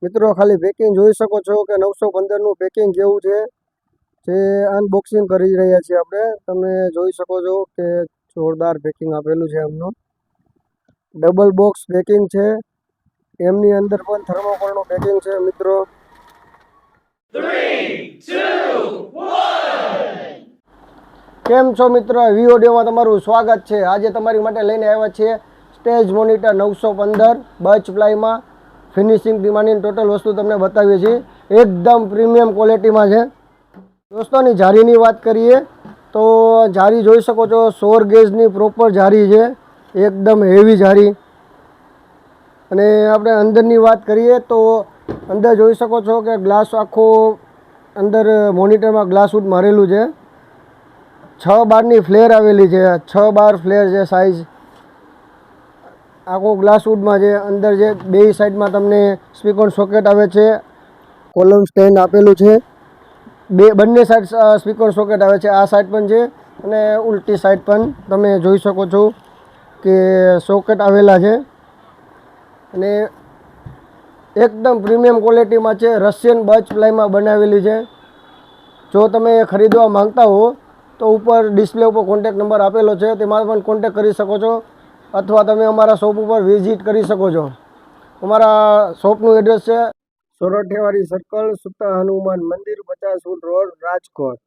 મિત્રો ખાલી પેકિંગ જોઈ શકો છો કે 915 નું પેકિંગ કેવું છે જે અનબોક્સિંગ કરી રહ્યા છીએ આપણે। તમે જોઈ શકો છો કે જોરદાર પેકિંગ આપેલું છે એમનું। ડબલ બોક્સ પેકિંગ છે, એમની અંદર પણ થર્મોકોલનું પેકિંગ છે મિત્રો। 3, 2, 1 કેમ છો મિત્રો? વિડિયોમાં તમારું સ્વાગત છે। આજે તમારી માટે લઈને આવ્યા છીએ સ્ટેજ મોનિટર 915 બચ પ્લાયમાં ફિનિશિંગથી માંડીને ટોટલ વસ્તુ તમને બતાવીએ છીએ। એકદમ પ્રીમિયમ ક્વોલિટીમાં છે દોસ્તોની। જારીની વાત કરીએ તો જારી જોઈ શકો છો, 16 ગેજની પ્રોપર જારી છે, એકદમ હેવી જારી। અને આપણે અંદરની વાત કરીએ તો અંદર જોઈ શકો છો કે ગ્લાસ આખો અંદર મોનિટરમાં ગ્લાસ વૂડ મારેલું છે। 6 બારની ફ્લેર આવેલી છે, 6 બાર ફ્લેર છે સાઇઝ। આખો ગ્લાસ વૂડમાં છે। અંદર જે બે સાઈડમાં તમને સ્પીકર સોકેટ આવે છે, કોલમ સ્ટેન્ડ આપેલું છે। બંને સાઈડ સ્પીકર સોકેટ આવે છે, આ સાઈડ પણ છે અને ઉલટી સાઈડ પણ તમે જોઈ શકો છો કે સોકેટ આવેલા છે। અને એકદમ પ્રીમિયમ ક્વોલિટીમાં છે, રશિયન બચ પ્લાયમાં બનાવેલી છે। જો તમે ખરીદવા માંગતા હો તો ઉપર ડિસ્પ્લે ઉપર કોન્ટેક્ટ નંબર આપેલો છે, તેમાં પણ કોન્ટેક્ટ કરી શકો છો, અથવા તમે અમારા શોપ ઉપર વિઝિટ કરી શકો છો। અમારા શોપનું એડ્રેસ છે સોરઠિયાવાડી સર્કલ, સુતા હનુમાન મંદિર, 50 ફૂટ રોડ, રાજકોટ।